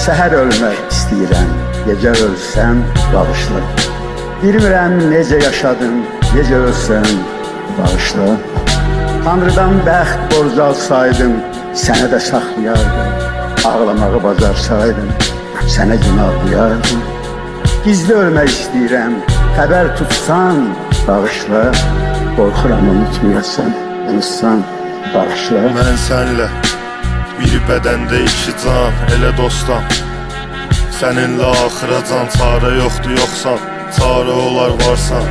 Səhər ölmək istəyirəm, gecə ölsəm bağışla. Bilmirəm necə yaşadım, necə ölsəm bağışla. Tanrıdan bəxt borcu alsaydım, sənə də saxlayardım. Ağlamağı bacarsaydım, sənə günah duyardım. Gizli ölmək istəyirəm, xəbər tutsan bağışla. Qorxuram unutmayasan, unutsan bağışla. Mən sənlə bir bədəndə iki can, elə dostam. Səninlə axıra can, çarə yoxdur yoxsan, çarə olar varsan.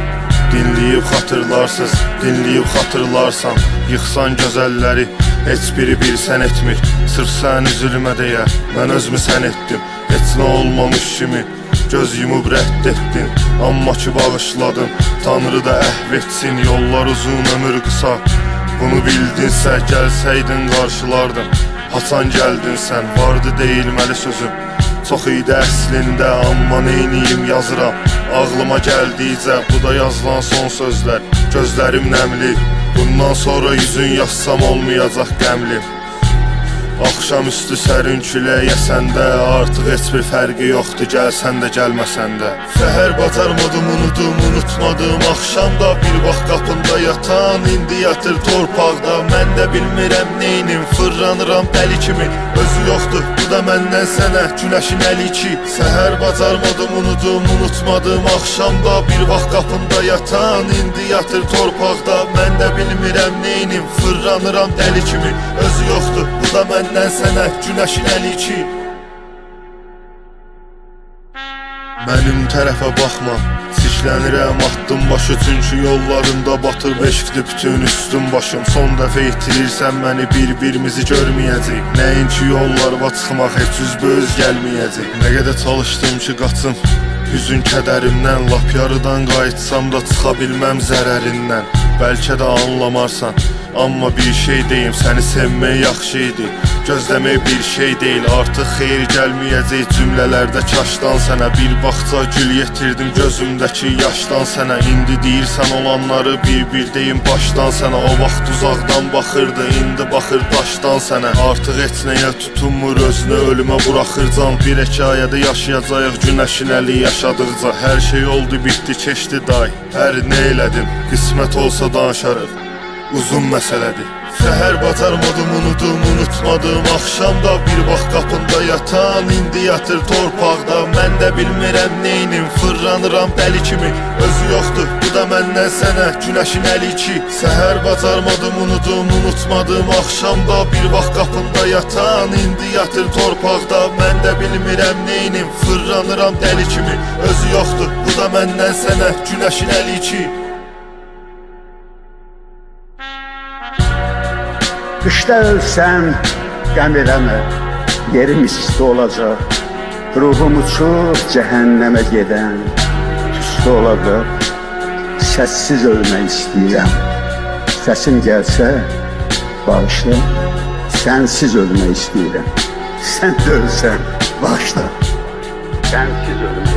Dinləyib xatırlarsız, dinləyib xatırlarsan. Yıxsan gözəlləri, heç biri bir sən etmir. Sırf sən üzülmə deyə, mən özümü sən etdim. Heç nə olmamış kimi göz yumub rədd etdin. Amma ki bağışladın, Tanrı da əhv etsin. Yollar uzun, ömür qısa, bunu bildinsə gəlsəydin qarşılardım. Haçan gəldin sən, vardı deyilməli sözüm. Çox idi əslində, amma neyniyim yazıram. Ağlıma gəldikcə, bu da yazılan son sözlər. Gözlərim nəmli, bundan sonra yüzün yazsam olmayacaq qəmli. Axşamüstü sərin küləyə səndə, artıq heç bir fərqi yoxdur, gəlsən də gəlməsən də. Səhər bacarmadım, unutmadım axşamda. Bir vaxt qapında yatan, indi yatır torpaqda. Mən də bilmirəm neynim, fırlanıram dəli kimi. Özü yoxdur, bu da məndən sənə, günəşin əli ki. Səhər bacarmadım, unutmadım axşamda. Bir vaxt qapında yatan, indi yatır torpaqda. Mən də bilmirəm neynim, fırlanıram dəli kimi. Özü yoxdur, bu da məndən sənə, günəşin əli ki. Mənim tərəfə baxma, çişlənirəm atdım başı. Çünki yollarında batıb eşqdir bütün üstüm başım. Son dəfə itirirsən məni, bir-birimizi görməyəcək. Nəinki yollarıma çıxmaq, heç üzböz gəlməyəcək. Nə qədər çalışdım ki qaçım hüzün kədərimdən. Lap yarıdan qayıtsam da çıxa bilməm zərərindən. Bəlkə də anlamarsan, amma bir şey deyim, səni sevmək yaxşı idi. Gözləmək bir şey deyil, artıq xeyir gəlməyəcək cümlələrdə kaşdan sənə. Bir bağça gül yetirdim gözümdəki yaşdan sənə. İndi deyirsən olanları bir deyim başdan sənə. O vaxt uzaqdan baxırdı, indi baxır daşdan sənə. Artıq heç nəyə tutunmur, özünü ölümə buraxır can. Bir hekayədə yaşayacağıq günəşin əli yaşadıqca. Hər şey oldu, bitdi, keçdi day. Hər nə elədim, qismət olsa danışarıq, uzun məsələdir. Səhər bacarmadım, unutmadım axşamda. Bir vaxt qapında yatan, indi yatır torpaqda. Mən də bilmirəm neynim, fırlanıram dəli kimi. Özü yoxdur, bu da məndən sənə, günəşin əli ki. Səhər bacarmadım, unutmadım axşamda. Bir vaxt qapında yatan, indi yatır torpaqda. Mən də bilmirəm neynim, fırlanıram dəli kimi. Özü yoxdur, bu da məndən sənə, günəşin əli ki. Qışda ölsəm, qəm eləmə, yerim isti olacaq. Ruhum uçub cəhənnəmə gedən, tüstü olacaq. Səssiz ölmək istəyirəm, səsim gəlsə, bağışla. Sənsiz ölmək istəyirəm, sən də ölsən, bağışla. Sənsiz ölmək